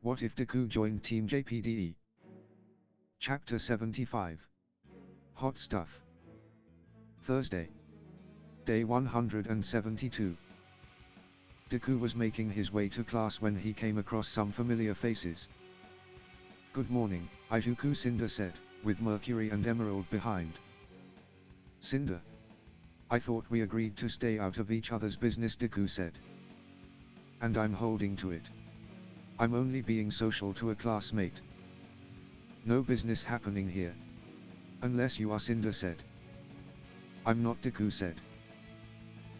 What if Deku joined Team JPDE? Chapter 75. Hot Stuff. Thursday. Day 172. Deku was making his way to class when he came across some familiar faces. "Good morning, Izuku," Cinder said, with Mercury and Emerald behind. "Cinder? I thought we agreed to stay out of each other's business," Deku said. "And I'm holding to it. I'm only being social to a classmate. No business happening here. Unless you are," Cinder said. "I'm not," Deku said.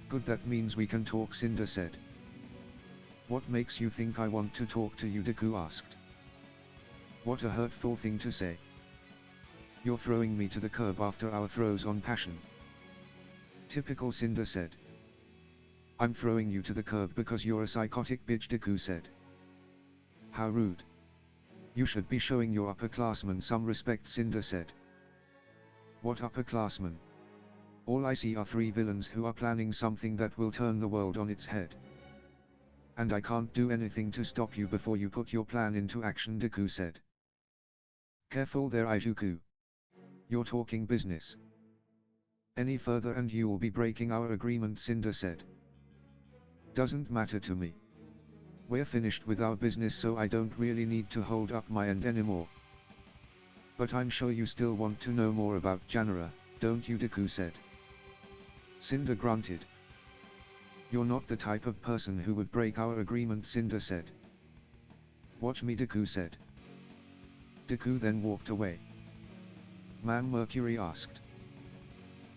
"Good, that means we can talk," Cinder said. "What makes you think I want to talk to you?" Deku asked. "What a hurtful thing to say. You're throwing me to the curb after our throws on passion." "Typical," Cinder said. "I'm throwing you to the curb because you're a psychotic bitch," Deku said. "How rude. You should be showing your upperclassmen some respect," Cinder said. "What upperclassmen? All I see are three villains who are planning something that will turn the world on its head. And I can't do anything to stop you before you put your plan into action," Deku said. "Careful there, Izuku. You're talking business. Any further and you'll be breaking our agreement," Cinder said. "Doesn't matter to me. We're finished with our business, so I don't really need to hold up my end anymore. But I'm sure you still want to know more about Janara, don't you?" Deku said. Cinder grunted. "You're not the type of person who would break our agreement," Cinder said. "Watch me," Deku said. Deku then walked away. "Ma'am?" Mercury asked.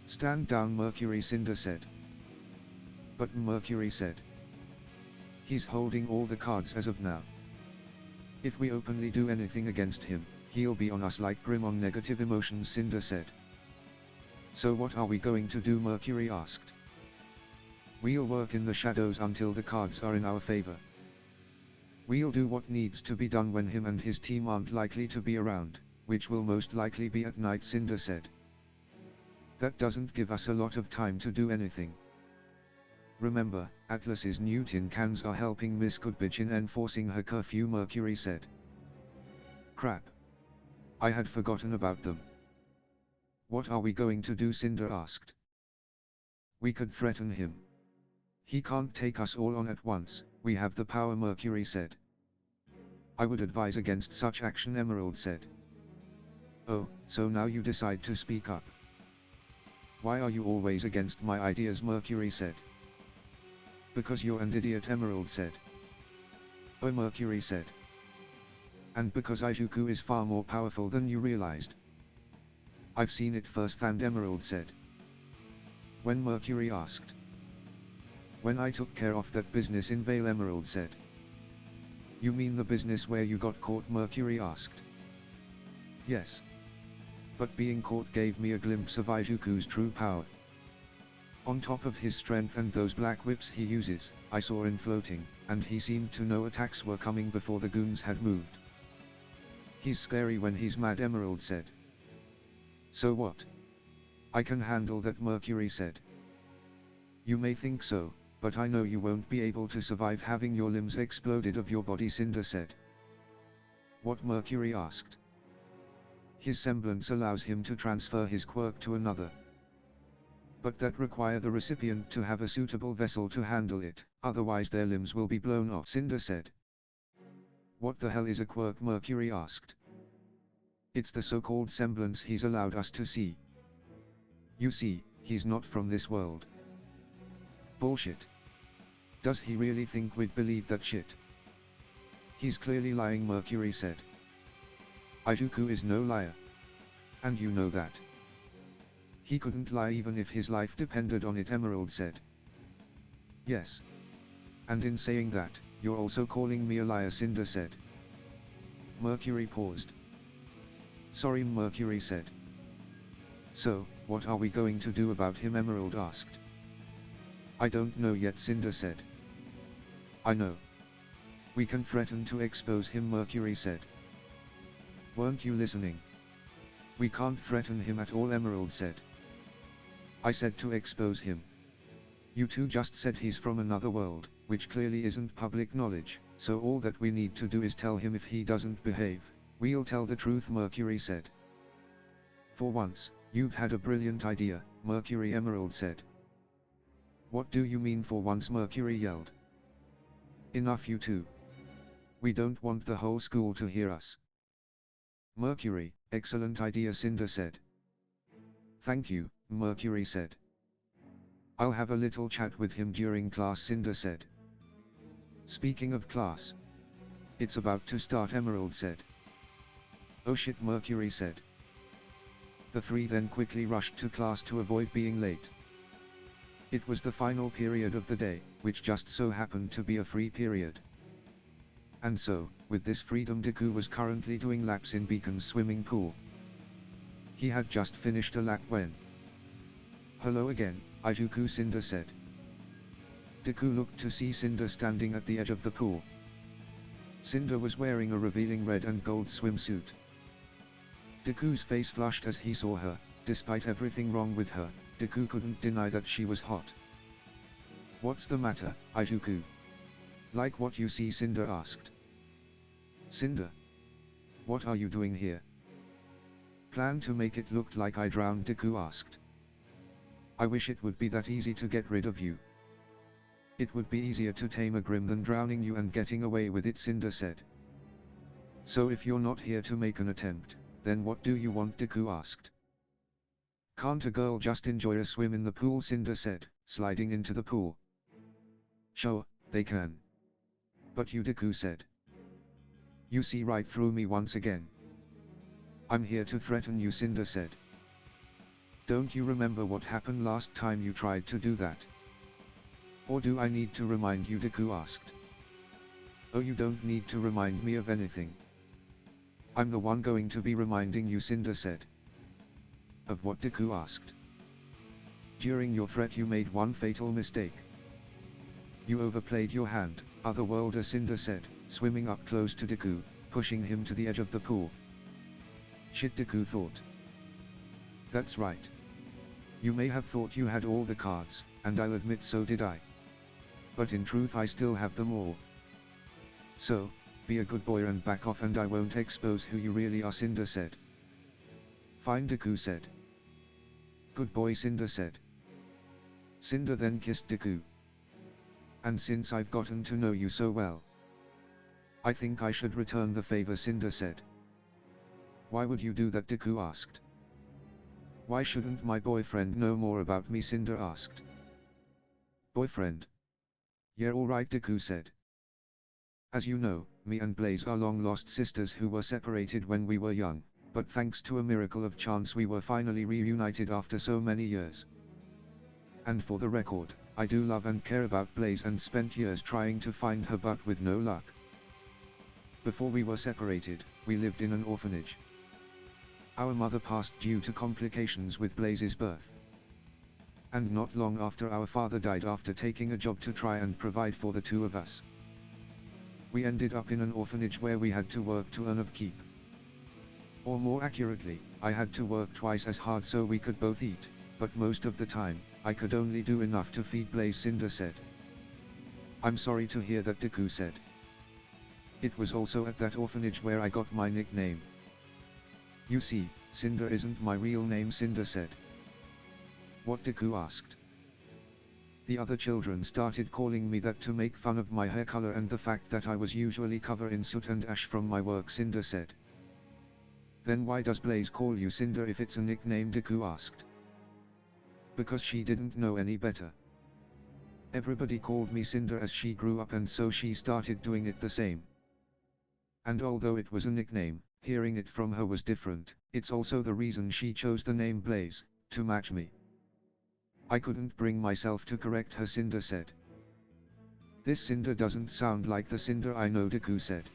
"Stand down, Mercury," Cinder said. "But," Mercury said, "he's holding all the cards as of now. If we openly do anything against him, he'll be on us like Grim on negative emotions," Cinder said. "So what are we going to do?" Mercury asked. "We'll work in the shadows until the cards are in our favor. We'll do what needs to be done when him and his team aren't likely to be around, which will most likely be at night," Cinder said. "That doesn't give us a lot of time to do anything. Remember, Atlas's new tin cans are helping Miss Goodbitch in enforcing her curfew," Mercury said. "Crap. I had forgotten about them." "What are we going to do?" Cinder asked. "We could threaten him. He can't take us all on at once, we have the power," Mercury said. "I would advise against such action," Emerald said. "Oh, so now you decide to speak up. Why are you always against my ideas?" Mercury said. "Because you're an idiot," Emerald said. "Oh," Mercury said. "And because Izuku is far more powerful than you realized." "I've seen it firsthand," Emerald said. "When?" Mercury asked. "When I took care of that business in Vale," Emerald said. "You mean the business where you got caught?" Mercury asked. "Yes. But being caught gave me a glimpse of Izuku's true power. On top of his strength and those black whips he uses, I saw him floating, and he seemed to know attacks were coming before the goons had moved. He's scary when he's mad," Emerald said. "So what? I can handle that," Mercury said. "You may think so, but I know you won't be able to survive having your limbs exploded of your body," Cinder said. "What?" Mercury asked. "His semblance allows him to transfer his quirk to another. But that requires the recipient to have a suitable vessel to handle it, otherwise their limbs will be blown off," Cinder said. "What the hell is a quirk?" Mercury asked. "It's the so-called semblance he's allowed us to see. You see, he's not from this world." "Bullshit. Does he really think we'd believe that shit?" "He's clearly lying," Mercury said. "Izuku is no liar. And you know that." "He couldn't lie even if his life depended on it," Emerald said. "Yes. And in saying that, you're also calling me a liar," Cinder said. Mercury paused. "Sorry," Mercury said. "So, what are we going to do about him?" Emerald asked. "I don't know yet," Cinder said. "I know. We can threaten to expose him," Mercury said. "Weren't you listening?" "We can't threaten him at all," Emerald said. "I said to expose him. You two just said he's from another world." which clearly isn't public knowledge, so all that we need to do is tell him. If he doesn't behave, we'll tell the truth, Mercury said. For once, you've had a brilliant idea, Mercury Emerald said. What do you mean for once? Mercury yelled. Enough, you two. We don't want the whole school to hear us. Mercury, excellent idea, Cinder said. Thank you, Mercury said. I'll have a little chat with him during class, Cinder said. Speaking of class, it's about to start, Emerald said. Oh shit, Mercury said. The three then quickly rushed to class to avoid being late. It was the final period of the day, which just so happened to be a free period. And so, with this freedom, Deku was currently doing laps in Beacon's swimming pool. He had just finished a lap when... Hello again, Ijuku, Cinder said. Deku looked to see Cinder standing at the edge of the pool. Cinder was wearing a revealing red and gold swimsuit. Deku's face flushed as he saw her. Despite everything wrong with her, Deku couldn't deny that she was hot. What's the matter, Ijuku? Like what you see, Cinder asked. Cinder? What are you doing here? Plan to make it look like I drowned, Deku asked. I wish it would be that easy to get rid of you. It would be easier to tame a Grim than drowning you and getting away with it, Cinder said. So if you're not here to make an attempt, then what do you want, Deku asked. Can't a girl just enjoy a swim in the pool, Cinder said, sliding into the pool. Sure, they can. But you, Deku said. You see right through me once again. I'm here to threaten you, Cinder said. Don't you remember what happened last time you tried to do that? Or do I need to remind you, Deku asked. Oh, you don't need to remind me of anything. I'm the one going to be reminding you, Cinder said. Of what, Deku asked. During your threat you made one fatal mistake. You overplayed your hand, Otherworlder, Cinder said, swimming up close to Deku, pushing him to the edge of the pool. Shit, Deku thought. That's right. You may have thought you had all the cards, and I'll admit so did I. But in truth I still have them all. So, be a good boy and back off and I won't expose who you really are, Cinder said. Fine, Deku said. Good boy, Cinder said. Cinder then kissed Deku. And since I've gotten to know you so well, I think I should return the favor, Cinder said. Why would you do that, Deku asked. Why shouldn't my boyfriend know more about me, Cinder asked. Boyfriend? Yeah, alright, Deku said. As you know, me and Blaze are long-lost sisters who were separated when we were young, but thanks to a miracle of chance we were finally reunited after so many years. And for the record, I do love and care about Blaze and spent years trying to find her but with no luck. Before we were separated, we lived in an orphanage. Our mother passed due to complications with Blaze's birth. And not long after our father died after taking a job to try and provide for the two of us. We ended up in an orphanage where we had to work to earn of keep. Or more accurately, I had to work twice as hard so we could both eat, but most of the time, I could only do enough to feed Blaze, Cinder said. I'm sorry to hear that, Deku said. It was also at that orphanage where I got my nickname. You see, Cinder isn't my real name, Cinder said. What, Deku asked. The other children started calling me that to make fun of my hair color and the fact that I was usually covered in soot and ash from my work, Cinder said. Then why does Blaze call you Cinder if it's a nickname, Deku asked. Because she didn't know any better. Everybody called me Cinder as she grew up and so she started doing it the same. And although it was a nickname, hearing it from her was different. It's also the reason she chose the name Blaze, to match me. I couldn't bring myself to correct her, Cinder said. This Cinder doesn't sound like the Cinder I know, Deku said.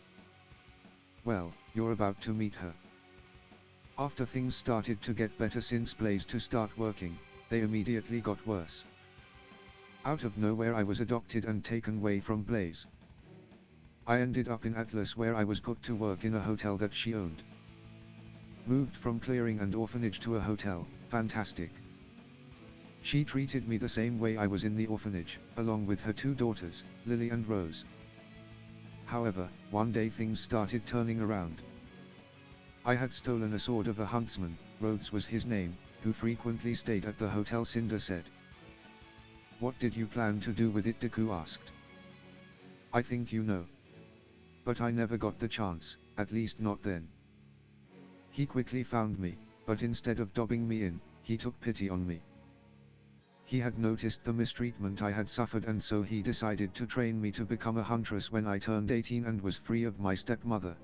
Well, you're about to meet her. After things started to get better since Blaze to start working, they immediately got worse. Out of nowhere I was adopted and taken away from Blaze. I ended up in Atlas where I was put to work in a hotel that she owned. Moved from clearing and orphanage to a hotel, fantastic. She treated me the same way I was in the orphanage, along with her two daughters, Lily and Rose. However, one day things started turning around. I had stolen a sword of a huntsman, Rhodes was his name, who frequently stayed at the hotel, Cinder said. What did you plan to do with it, Deku asked. I think you know. But I never got the chance, at least not then. He quickly found me, but instead of dobbing me in, he took pity on me. He had noticed the mistreatment I had suffered, and so he decided to train me to become a huntress when I turned 18 and was free of my stepmother.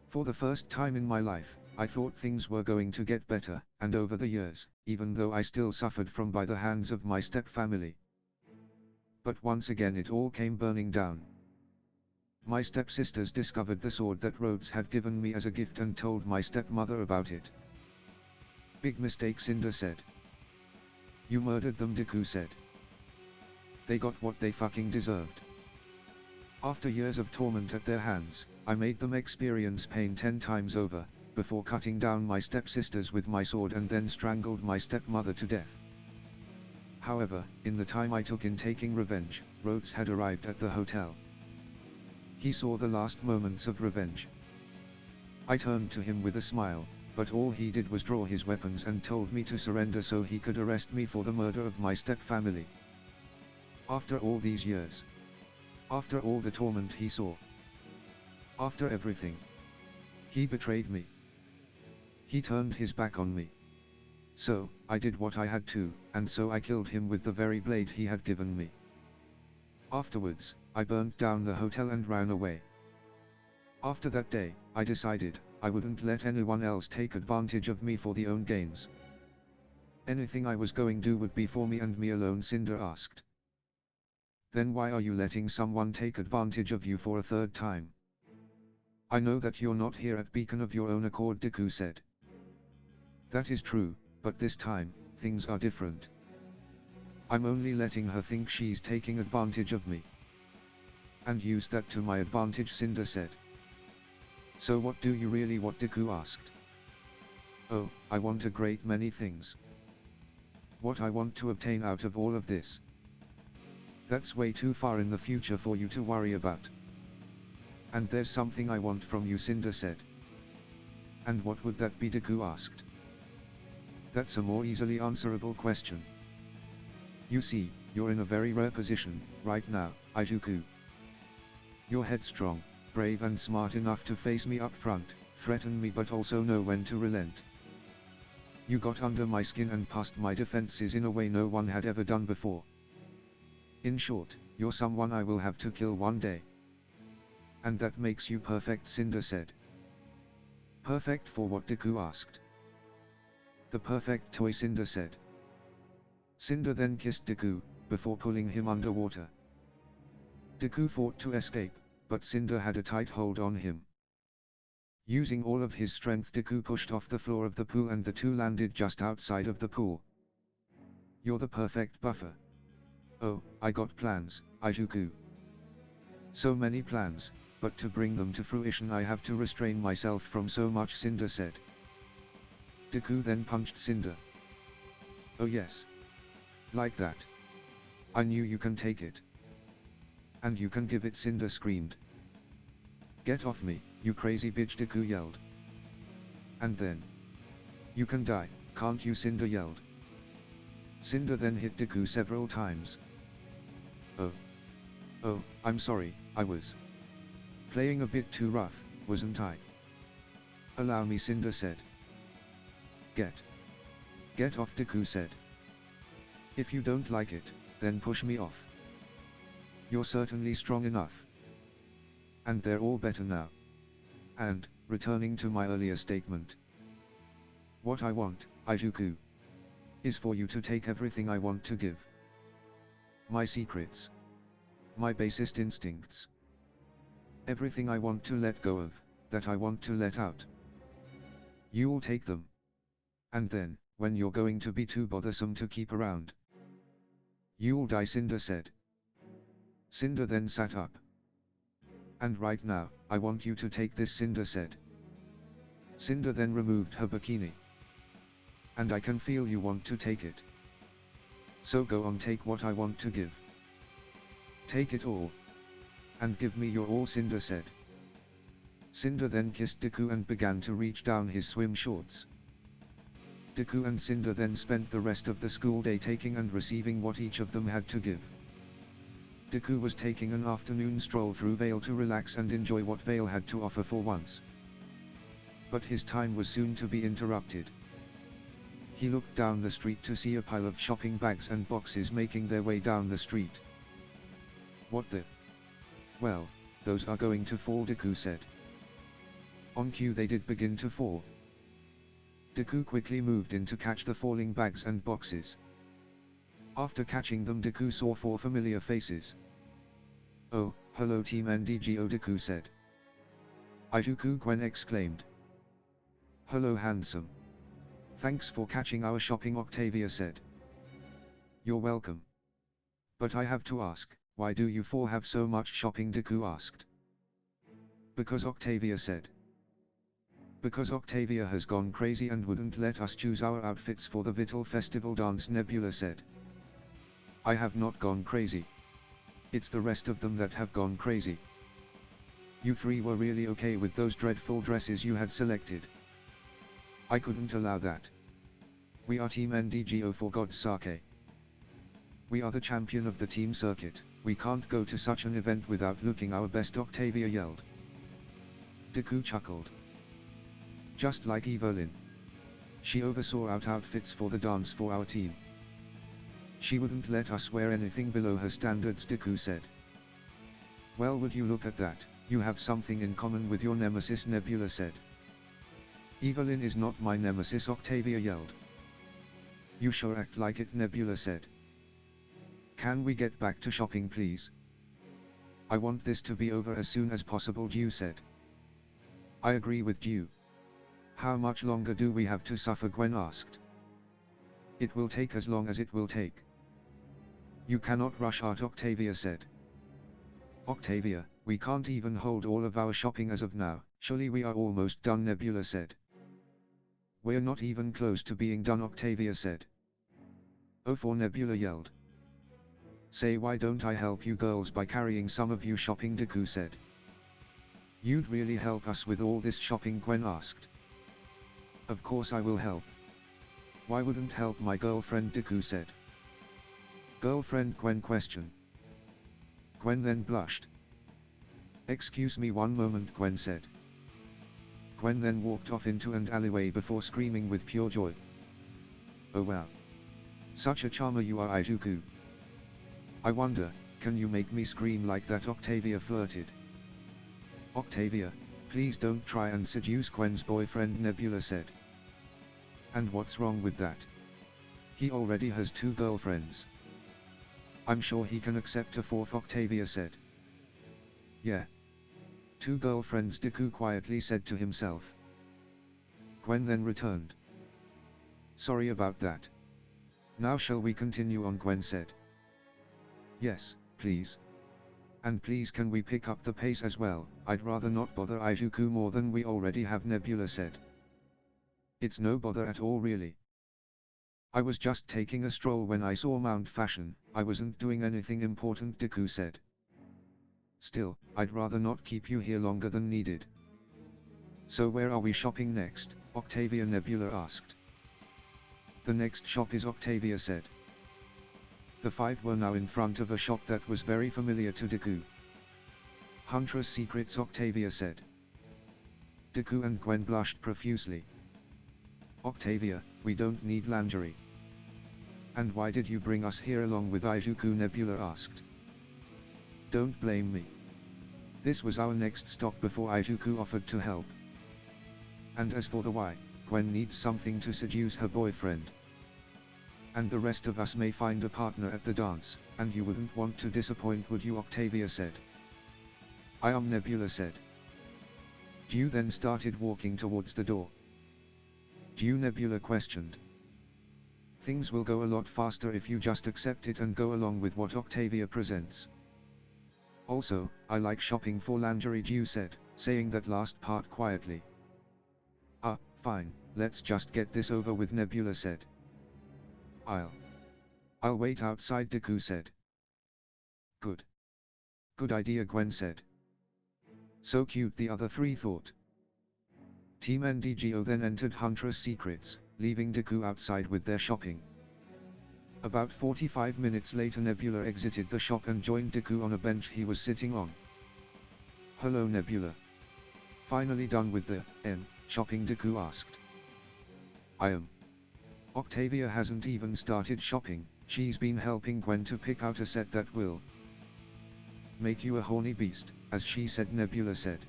For the first time in my life, I thought things were going to get better, and over the years, even though I still suffered from by the hands of my step-family. But once again it all came burning down. My stepsisters discovered the sword that Rhodes had given me as a gift and told my stepmother about it. Big mistake, Cinder said. You murdered them, Deku said. They got what they fucking deserved. After years of torment at their hands, I made them experience pain 10 times over, before cutting down my stepsisters with my sword and then strangled my stepmother to death. However, in the time I took in taking revenge, Rhodes had arrived at the hotel. He saw the last moments of revenge. I turned to him with a smile, but all he did was draw his weapons and told me to surrender so he could arrest me for the murder of my step-family. After all these years. After all the torment he saw. After everything. He betrayed me. He turned his back on me. So, I did what I had to, and so I killed him with the very blade he had given me. Afterwards, I burnt down the hotel and ran away. After that day, I decided, I wouldn't let anyone else take advantage of me for their own gains. Anything I was going to do would be for me and me alone, Cinder asked. Then why are you letting someone take advantage of you for a third time? I know that you're not here at Beacon of your own accord, Deku said. That is true, but this time, things are different. I'm only letting her think she's taking advantage of me. And use that to my advantage, Cinder said. So what do you really want, Deku asked. Oh, I want a great many things. What I want to obtain out of all of this. That's way too far in the future for you to worry about. And there's something I want from you, Cinder said. And what would that be, Deku asked. That's a more easily answerable question. You see, you're in a very rare position, right now, Izuku. You're headstrong, brave and smart enough to face me up front, threaten me but also know when to relent. You got under my skin and passed my defenses in a way no one had ever done before. In short, you're someone I will have to kill one day. And that makes you perfect, Cinder said. Perfect for what, Deku asked. The perfect toy, Cinder said. Cinder then kissed Deku, before pulling him underwater. Deku fought to escape, but Cinder had a tight hold on him. Using all of his strength, Deku pushed off the floor of the pool and the two landed just outside of the pool. You're the perfect buffer. Oh, I got plans, Izuku. So many plans, but to bring them to fruition I have to restrain myself from so much, Cinder said. Deku then punched Cinder. Oh yes. Like that. I knew you can take it. And you can give it, Cinder screamed. Get off me, you crazy bitch, Deku yelled. And then. You can die, can't you, Cinder yelled. Cinder then hit Deku several times. Oh, I'm sorry, I was playing a bit too rough, wasn't I? Allow me, Cinder said. Get off, Deku said. If you don't like it, then push me off. You're certainly strong enough. And they're all better now. And, returning to my earlier statement. What I want, Izuku, is for you to take everything I want to give. My secrets. My basest instincts. Everything I want to let go of, that I want to let out. You'll take them. And then, when you're going to be too bothersome to keep around, you'll die, Cinder said. Cinder then sat up. And right now, I want you to take this, Cinder said. Cinder then removed her bikini. And I can feel you want to take it. So go on, take what I want to give. Take it all. And give me your all, Cinder said. Cinder then kissed Deku and began to reach down his swim shorts. Deku and Cinder then spent the rest of the school day taking and receiving what each of them had to give. Deku was taking an afternoon stroll through Vale to relax and enjoy what Vale had to offer for once. But his time was soon to be interrupted. He looked down the street to see a pile of shopping bags and boxes making their way down the street. What the? Well, those are going to fall, Deku said. On cue they did begin to fall. Deku quickly moved in to catch the falling bags and boxes. After catching them, Deku saw 4 familiar faces. Oh, hello Team NDGO, Deku said. Izuku Gwen exclaimed. Hello handsome. Thanks for catching our shopping, Octavia said. You're welcome. But I have to ask, why do you 4 have so much shopping, Deku asked. Because, Octavia said. Because Octavia has gone crazy and wouldn't let us choose our outfits for the Vital Festival dance, Nebula said. I have not gone crazy. It's the rest of them that have gone crazy. You 3 were really okay with those dreadful dresses you had selected. I couldn't allow that. We are Team NDGO, for God's sake. We are the champion of the team circuit, we can't go to such an event without looking our best, Octavia yelled. Deku chuckled. Just like Evelyn. She oversaw our outfits for the dance for our team. She wouldn't let us wear anything below her standards, Deku said. Well, would you look at that, you have something in common with your nemesis, Nebula said. Evelyn is not my nemesis, Octavia yelled. You sure act like it, Nebula said. Can we get back to shopping, please? I want this to be over as soon as possible, Dew said. I agree with Dew. How much longer do we have to suffer, Gwen asked. It will take as long as it will take. You cannot rush art, Octavia said. Octavia, we can't even hold all of our shopping as of now, surely we are almost done, Nebula said. We're not even close to being done, Octavia said. Oh, for Nebula yelled. Say, why don't I help you girls by carrying some of you shopping, Deku said. You'd really help us with all this shopping, Gwen asked. Of course I will help. Why wouldn't help my girlfriend, Deku said. Girlfriend, Gwen questioned. Gwen then blushed. Excuse me one moment, Gwen said. Gwen then walked off into an alleyway before screaming with pure joy. Oh wow. Such a charmer you are, Izuku. I wonder, can you make me scream like that, Octavia flirted. Octavia, please don't try and seduce Gwen's boyfriend, Nebula said. And what's wrong with that? He already has 2 girlfriends. I'm sure he can accept a 4th, Octavia said. Yeah. 2 girlfriends, Deku quietly said to himself. Gwen then returned. Sorry about that. Now shall we continue on, Gwen said. Yes, please. And please can we pick up the pace as well, I'd rather not bother Izuku more than we already have, Nebula said. It's no bother at all really. I was just taking a stroll when I saw Mount Fashion, I wasn't doing anything important, Deku said. Still, I'd rather not keep you here longer than needed. So where are we shopping next, Octavia, Nebula asked. The next shop is, Octavia said. The 5 were now in front of a shop that was very familiar to Deku. Huntress Secrets, Octavia said. Deku and Gwen blushed profusely. Octavia, we don't need lingerie. And why did you bring us here along with Izuku, Nebula asked. Don't blame me. This was our next stop before Izuku offered to help. And as for the why, Gwen needs something to seduce her boyfriend. And the rest of us may find a partner at the dance, and you wouldn't want to disappoint, would you, Octavia said. I am, Nebula said. Dew then started walking towards the door. Dew, Nebula questioned. Things will go a lot faster if you just accept it and go along with what Octavia presents. Also, I like shopping for lingerie, Dew said, saying that last part quietly. Fine, let's just get this over with, Nebula said. I'll I'll wait outside, Deku said. Good. Good idea, Gwen said. So cute, the other three thought. Team NDGO then entered Huntress Secrets, leaving Deku outside with their shopping. About 45 minutes later, Nebula exited the shop and joined Deku on a bench he was sitting on. Hello, Nebula. Finally done with the shopping, Deku asked. I am. Octavia hasn't even started shopping. She's been helping Gwen to pick out a set that will make you a horny beast, as she said, Nebula said.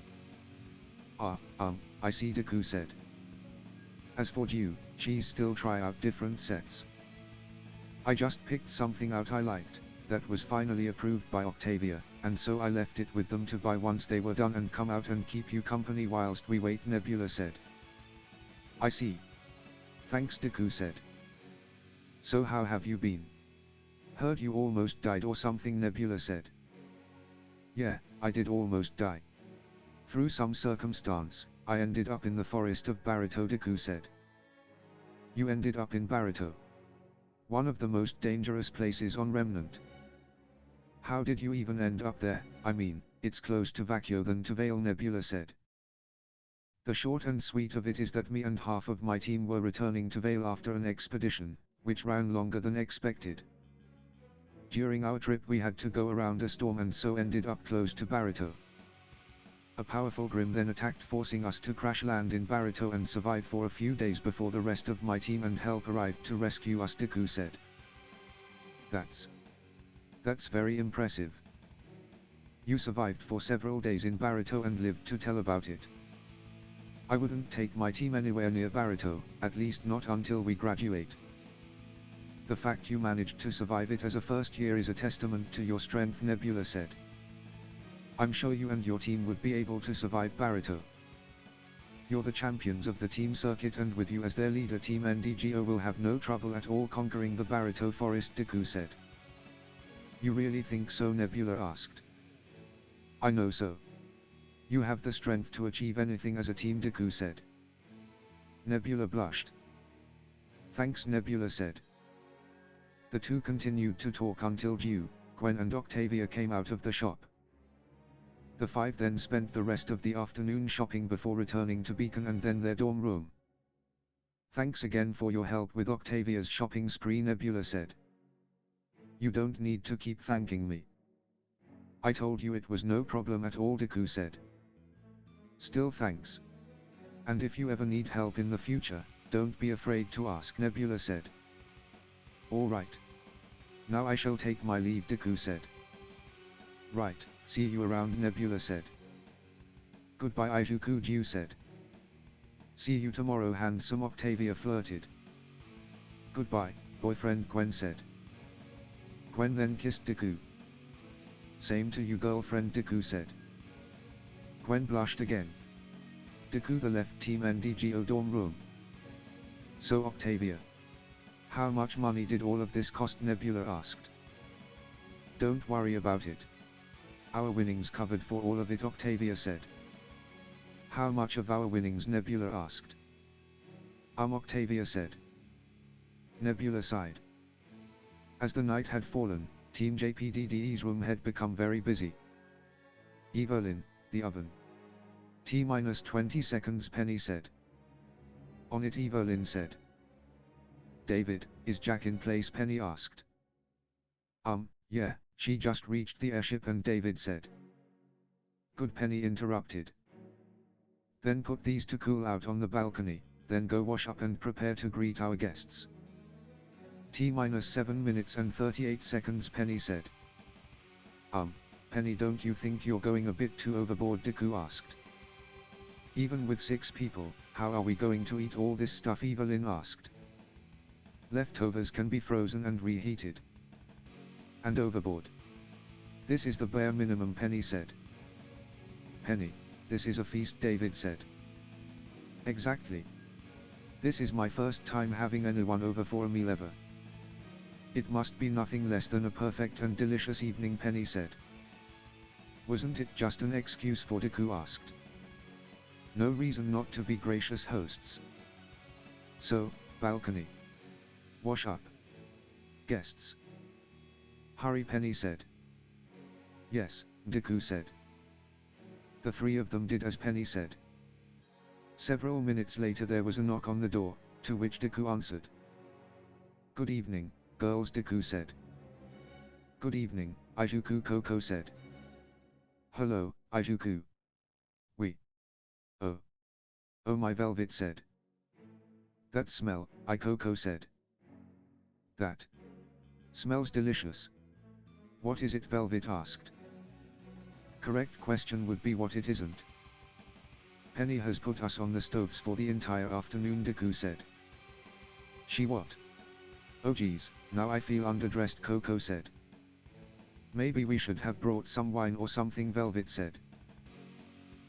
I see, Deku said. As for you, she's still try out different sets. I just picked something out I liked, that was finally approved by Octavia, and so I left it with them to buy once they were done and come out and keep you company whilst we wait, Nebula said. I see. Thanks, Deku said. So how have you been? Heard you almost died or something, Nebula said. Yeah, I did almost die. Through some circumstance, I ended up in the forest of Barito, Deku said. You ended up in Barito? One of the most dangerous places on Remnant. How did you even end up there? I mean, it's close to Vacuo than to Vale, Nebula said. The short and sweet of it is that me and half of my team were returning to Vale after an expedition, which ran longer than expected. During our trip we had to go around a storm and so ended up close to Barito. A powerful Grim then attacked, forcing us to crash land in Barito and survive for a few days before the rest of my team and help arrived to rescue us, Deku said. That's very impressive. You survived for several days in Barito and lived to tell about it. I wouldn't take my team anywhere near Barito, at least not until we graduate. The fact you managed to survive it as a first year is a testament to your strength, Nebula said. I'm sure you and your team would be able to survive Barito. You're the champions of the team circuit, and with you as their leader, Team NDGO will have no trouble at all conquering the Barito forest, Deku said. You really think so? Nebula asked. I know so. You have the strength to achieve anything as a team, Deku said. Nebula blushed. Thanks, Nebula said. The two continued to talk until Gwen and Octavia came out of the shop. The five then spent the rest of the afternoon shopping before returning to Beacon and then their dorm room. Thanks again for your help with Octavia's shopping spree, Nebula said. You don't need to keep thanking me. I told you it was no problem at all, Deku said. Still thanks. And if you ever need help in the future, don't be afraid to ask, Nebula said. Alright. Now I shall take my leave, Deku said. Right, see you around, Nebula said. Goodbye, Izuku said. See you tomorrow, handsome, Octavia flirted. Goodbye, boyfriend, Gwen said. Gwen then kissed Deku. Same to you, girlfriend, Deku said. Gwen blushed again. Deku the left Team NDGO dorm room. So Octavia, how much money did all of this cost? Nebula asked. Don't worry about it. Our winnings covered for all of it, Octavia said. How much of our winnings? Nebula asked. Octavia said. Nebula sighed. As the night had fallen, Team JPDDE's room had become very busy. Evelyn, the oven. T-20 seconds, Penny said. On it, Evelyn said. David, is Jack in place? Penny asked. Yeah, she just reached the airship and David said. Good, Penny interrupted. Then put these to cool out on the balcony, then go wash up and prepare to greet our guests. T-7 minutes and 38 seconds, Penny said. Penny, don't you think you're going a bit too overboard? Deku asked. Even with 6 people, how are we going to eat all this stuff? Evelyn asked. Leftovers can be frozen and reheated. And overboard. This is the bare minimum, Penny said. Penny, this is a feast, David said. Exactly. This is my first time having anyone over for a meal ever. It must be nothing less than a perfect and delicious evening, Penny said. Wasn't it just an excuse for Deku asked. No reason not to be gracious hosts. So, balcony. Wash up. Guests. Hurry, Penny said. Yes, Deku said. The three of them did as Penny said. Several minutes later there was a knock on the door, to which Deku answered. Good evening, girls, Deku said. Good evening, Izuku, Coco said. Hello, Izuku. We. Oh. Oh my, Velvet said. That smell, Coco said. That smells delicious. What is it, Velvet asked. Correct question would be what it isn't. Penny has put us on the stoves for the entire afternoon, Deku said. She what? Oh geez, now I feel underdressed, Coco said. Maybe we should have brought some wine or something, Velvet said.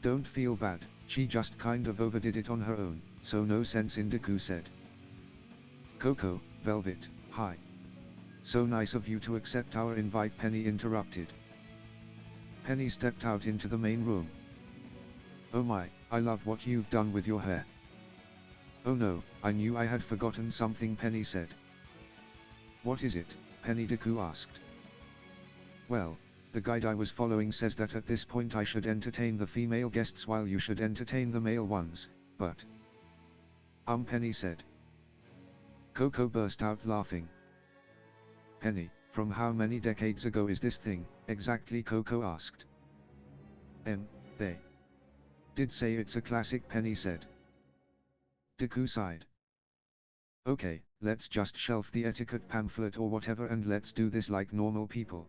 Don't feel bad, she just kind of overdid it on her own, so no sense in, Deku said. Coco, Velvet, hi. So nice of you to accept our invite, Penny interrupted. Penny stepped out into the main room. Oh my, I love what you've done with your hair. Oh no, I knew I had forgotten something, Penny said. What is it, Penny, Deku asked. Well, the guide I was following says that at this point I should entertain the female guests while you should entertain the male ones, but... Penny said. Coco burst out laughing. Penny, from how many decades ago is this thing, exactly, Coco asked. They did say it's a classic, Penny said. Deku sighed. Okay, let's just shelf the etiquette pamphlet or whatever and let's do this like normal people.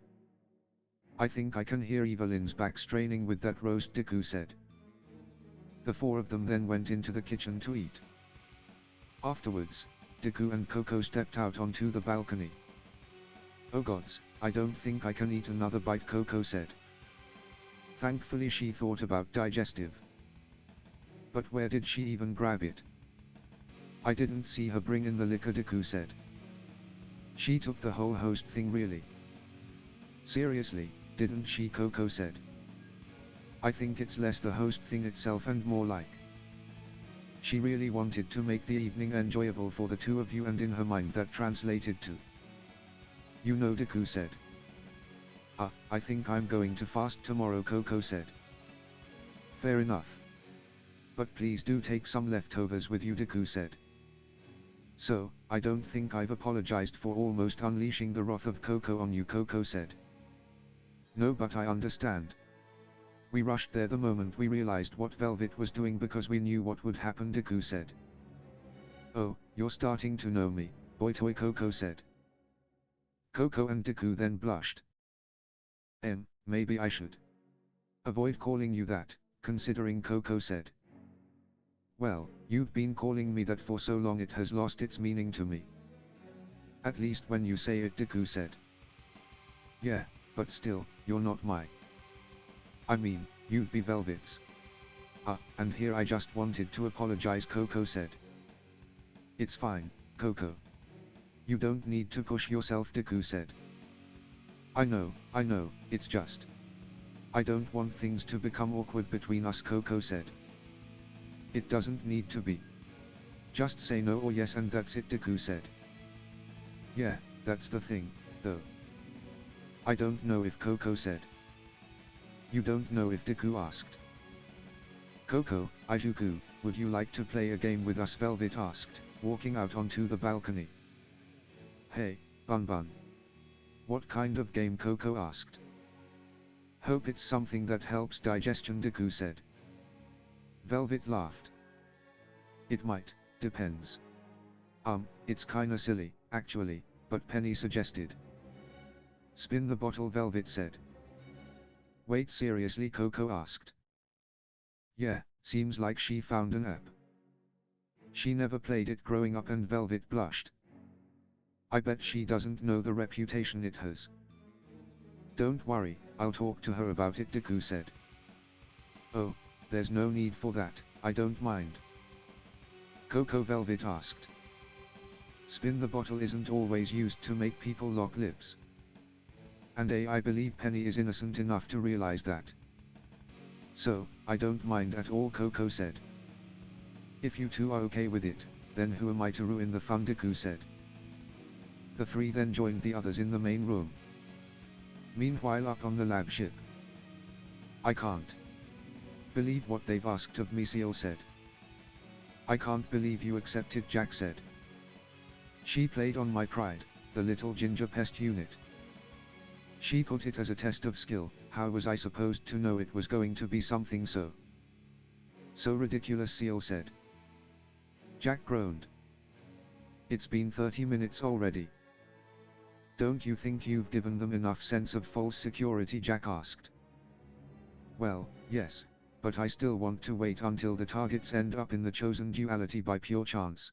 I think I can hear Evelyn's back straining with that roast, Deku said. The four of them then went into the kitchen to eat. Afterwards, Deku and Coco stepped out onto the balcony. Oh gods, I don't think I can eat another bite, Coco said. Thankfully she thought about digestive. But where did she even grab it? I didn't see her bring in the liquor, Deku said. She took the whole host thing, really. Seriously, didn't she, Coco said. I think it's less the host thing itself and more like she really wanted to make the evening enjoyable for the two of you, and in her mind that translated to you know, Deku said. I think I'm going to fast tomorrow, Coco said. Fair enough. But please do take some leftovers with you, Deku said. So, I don't think I've apologized for almost unleashing the wrath of Coco on you, Coco said. No, but I understand. We rushed there the moment we realized what Velvet was doing because we knew what would happen, Deku said. Oh, you're starting to know me, boy toy, Coco said. Coco and Deku then blushed. Maybe I should avoid calling you that, considering, Coco said. Well, you've been calling me that for so long it has lost its meaning to me. At least when you say it, Deku said. Yeah, but still, you're not my... I mean, you'd be Velvet's. And here I just wanted to apologize, Coco said. It's fine, Coco. You don't need to push yourself, Deku said. I know, it's just... I don't want things to become awkward between us, Coco said. It doesn't need to be. Just say no or yes and that's it, Deku said. Yeah, that's the thing, though. I don't know if, Coco said. You don't know if, Deku asked. Coco, Izuku, would you like to play a game with us, Velvet asked, walking out onto the balcony. Hey, Bun Bun. What kind of game, Coco asked. Hope it's something that helps digestion, Deku said. Velvet laughed. It might, depends. It's kinda silly, actually, but Penny suggested. Spin the bottle, Velvet said. Wait, seriously, Coco asked. Yeah, seems like she found an app. She never played it growing up, and Velvet blushed. I bet she doesn't know the reputation it has. Don't worry, I'll talk to her about it, Deku said. Oh, there's no need for that, I don't mind. Coco, Velvet asked. Spin the bottle isn't always used to make people lock lips. And I believe Penny is innocent enough to realize that. So, I don't mind at all, Coco said. If you two are okay with it, then who am I to ruin the fun, Deku said. The three then joined the others in the main room. Meanwhile up on the lab ship. I can't believe what they've asked of me, Seal said. I can't believe you accepted, Jack said. She played on my pride, the little ginger pest unit. She put it as a test of skill. How was I supposed to know it was going to be something so ridiculous, Seal said. Jack groaned. It's been 30 minutes already. Don't you think you've given them enough sense of false security, Jack asked. Well, yes, but I still want to wait until the targets end up in the chosen duality by pure chance.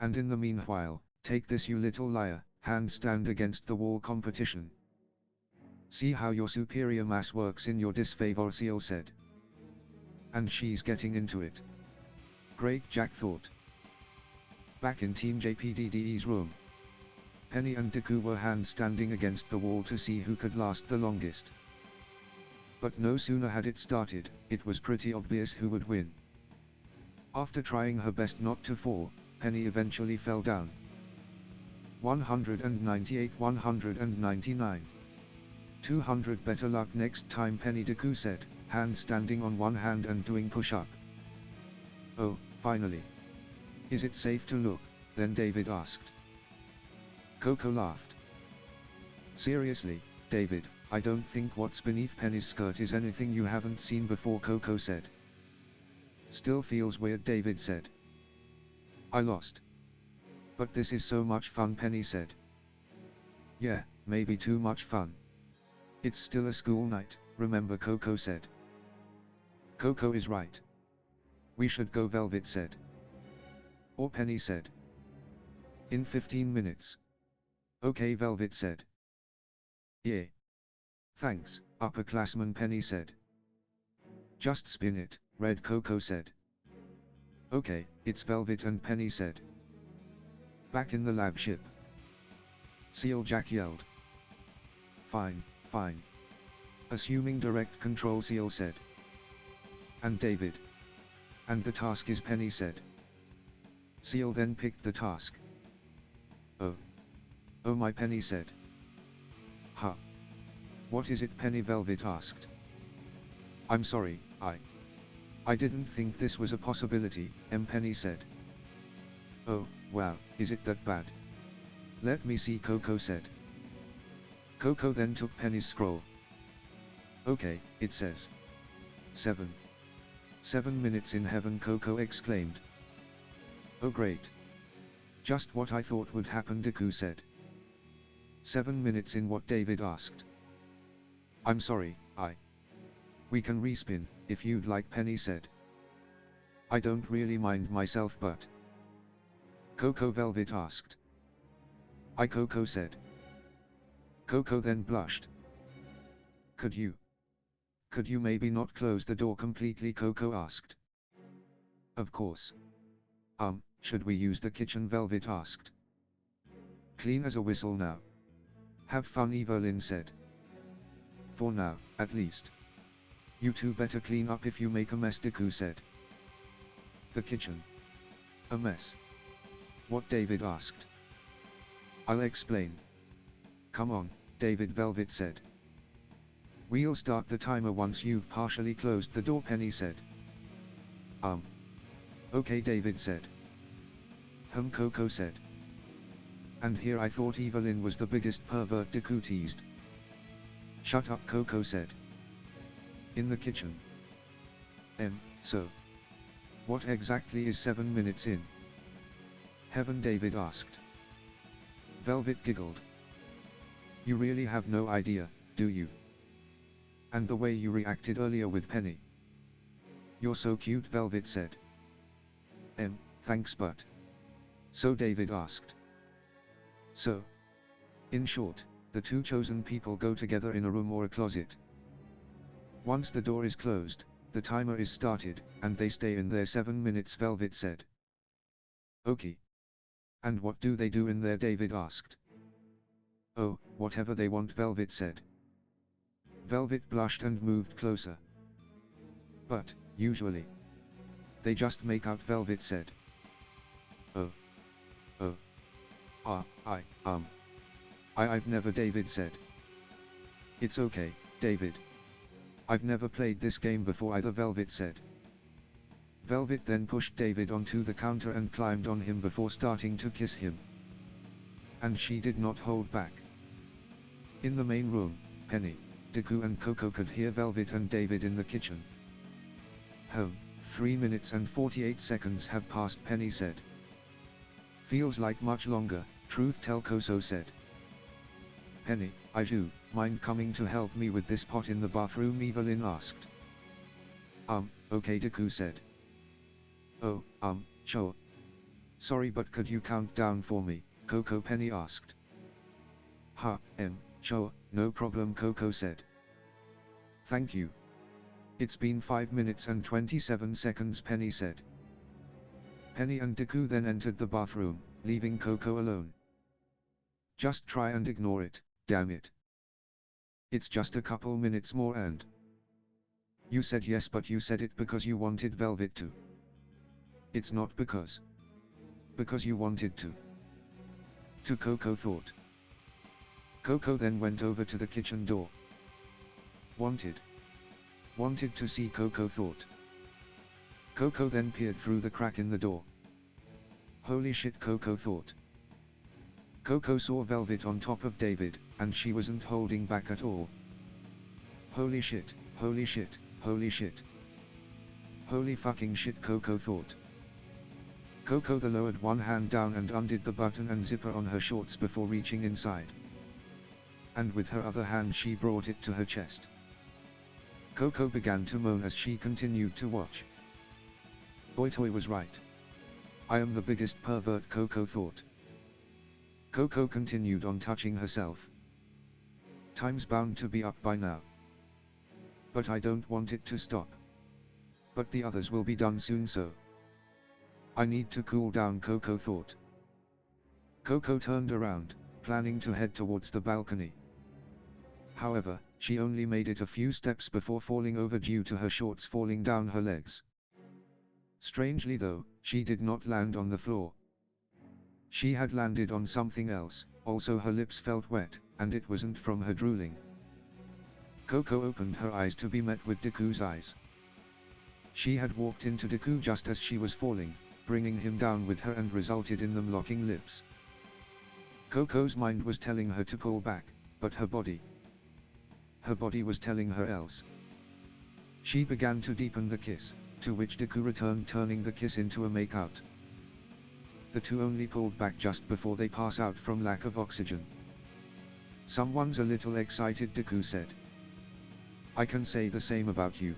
And in the meanwhile, take this, you little liar, handstand against the wall competition. See how your superior mass works in your disfavor, Seal said. And she's getting into it. Great, Jack thought. Back in Team JPDDE's room, Penny and Deku were handstanding against the wall to see who could last the longest. But no sooner had it started, it was pretty obvious who would win. After trying her best not to fall, Penny eventually fell down. 198, 199. 200, better luck next time, Penny, Deku said, handstanding on one hand and doing push-up. Oh, finally. Is it safe to look? Then David asked. Coco laughed. Seriously, David, I don't think what's beneath Penny's skirt is anything you haven't seen before, Coco said. Still feels weird, David said. I lost. But this is so much fun, Penny said. Yeah, maybe too much fun. It's still a school night, remember, Coco said. Coco is right. We should go, Velvet said. Or Penny said. In 15 minutes. Okay, Velvet said. Yeah. Thanks, upperclassman, Penny said. Just spin it, Red, Coco said. Okay, it's Velvet and Penny said. Back in the lab ship. Seal, Jack yelled. Fine, fine. Assuming direct control, Seal said. And David. And the task is, Penny said. Seal then picked the task. Oh. Oh my, Penny said. Huh. What is it, Penny, Velvet asked. I'm sorry, I didn't think this was a possibility, Penny said. Oh, wow, is it that bad? Let me see, Coco said. Coco then took Penny's scroll. Okay, it says. 7 minutes in heaven, Coco exclaimed. Oh great. Just what I thought would happen, Deku said. 7 minutes in what, David asked. I'm sorry, We can respin, if you'd like, Penny said. I don't really mind myself, but... Coco, Velvet asked. Coco said. Coco then blushed. Could you maybe not close the door completely, Coco asked. Of course. Should we use the kitchen, Velvet asked. Clean as a whistle now. Have fun, Evelyn said. For now, at least. You two better clean up if you make a mess, Deku said. The kitchen. A mess. What, David asked. I'll explain. Come on, David, Velvet said. We'll start the timer once you've partially closed the door, Penny said. Okay, David said. Coco said. And here I thought Evelyn was the biggest pervert, Deku teased. Shut up, Coco said. In the kitchen. So. What exactly is 7 minutes in heaven, David asked. Velvet giggled. You really have no idea, do you? And the way you reacted earlier with Penny. You're so cute, Velvet said. Thanks, but... So, David asked. So. In short, the two chosen people go together in a room or a closet. Once the door is closed, the timer is started, and they stay in there 7 minutes, Velvet said. Okay. And what do they do in there, David asked. Oh, whatever they want, Velvet said. Velvet blushed and moved closer. But, usually. They just make out, Velvet said. Oh. I've never, David said. It's okay, David. I've never played this game before either, Velvet said. Velvet then pushed David onto the counter and climbed on him before starting to kiss him. And she did not hold back. In the main room, Penny, Deku and Coco could hear Velvet and David in the kitchen. 3 minutes and 48 seconds have passed, Penny said. Feels like much longer, truth tell, Coco said. Penny, I do, mind coming to help me with this pot in the bathroom, Evelyn asked. Okay, Deku said. Oh, sure. Sorry, but could you count down for me, Coco, Penny asked. Sure, no problem, Coco said. Thank you. It's been 5 minutes and 27 seconds, Penny said. Penny and Deku then entered the bathroom, leaving Coco alone. Just try and ignore it, damn it. It's just a couple minutes more and... You said yes, but you said it because you wanted Velvet to. It's not because. Because you wanted to, Coco thought. Coco then went over to the kitchen door. Wanted to see, Coco thought. Coco then peered through the crack in the door. Holy shit, Coco thought. Coco saw Velvet on top of David, and she wasn't holding back at all. Holy shit, holy shit, holy shit. Holy fucking shit, Coco thought. Coco then lowered one hand down and undid the button and zipper on her shorts before reaching inside. And with her other hand she brought it to her chest. Coco began to moan as she continued to watch. Boy Toy was right. I am the biggest pervert, Coco thought. Coco continued on touching herself. Time's bound to be up by now. But I don't want it to stop. But the others will be done soon, so I need to cool down, Coco thought. Coco turned around, planning to head towards the balcony. However, she only made it a few steps before falling over due to her shorts falling down her legs. Strangely though, she did not land on the floor. She had landed on something else, also her lips felt wet, and it wasn't from her drooling. Coco opened her eyes to be met with Deku's eyes. She had walked into Deku just as she was falling, bringing him down with her and resulted in them locking lips. Coco's mind was telling her to pull back, but her body was telling her else. She began to deepen the kiss, to which Deku returned, turning the kiss into a makeout. The two only pulled back just before they pass out from lack of oxygen. Someone's a little excited, Deku said. I can say the same about you.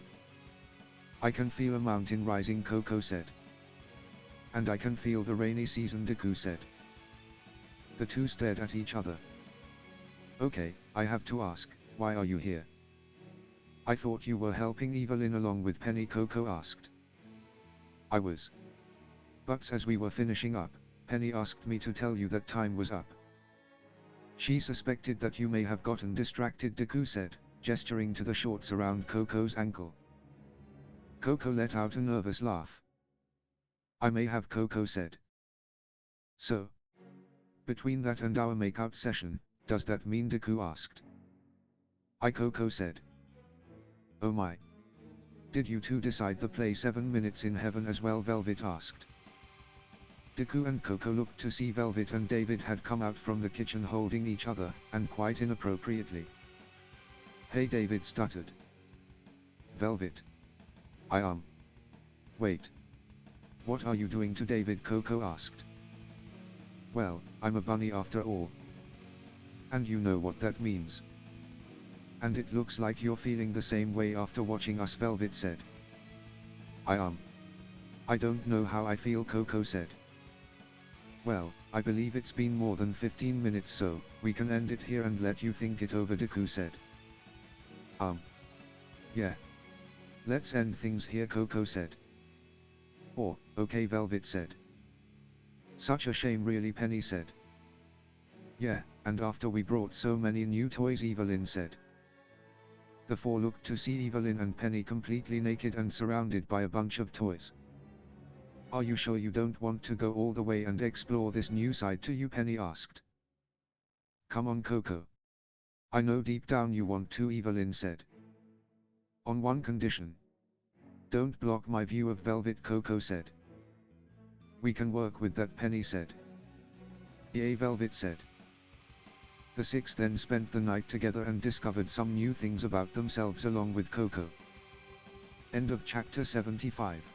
I can feel a mountain rising, Coco said. And I can feel the rainy season, Deku said. The two stared at each other. Okay, I have to ask, why are you here? I thought you were helping Evelyn along with Penny, Coco asked. I was. But as we were finishing up, Penny asked me to tell you that time was up. She suspected that you may have gotten distracted, Deku said, gesturing to the shorts around Coco's ankle. Coco let out a nervous laugh. I may have, Coco said. So, between that and our makeout session, does that mean, Deku asked. Coco said. Oh my. Did you two decide the play 7 minutes in heaven as well, Velvet asked. Deku and Coco looked to see Velvet and David had come out from the kitchen holding each other, and quite inappropriately. Hey, David stuttered. Velvet. Wait. What are you doing to David, Coco asked. Well, I'm a bunny after all. And you know what that means. And it looks like you're feeling the same way after watching us, Velvet said. I don't know how I feel, Coco said. Well, I believe it's been more than 15 minutes, so we can end it here and let you think it over, Deku said. Yeah. Let's end things here, Coco said. Oh, okay, Velvet said. Such a shame really, Penny said. Yeah, and after we brought so many new toys, Evelyn said. The four looked to see Evelyn and Penny completely naked and surrounded by a bunch of toys. Are you sure you don't want to go all the way and explore this new side to you, Penny asked. Come on, Coco. I know deep down you want to, Evelyn said. On one condition. Don't block my view of Velvet, Coco said. We can work with that, Penny said. Yeah, Velvet said. The six then spent the night together and discovered some new things about themselves along with Coco. End of chapter 75.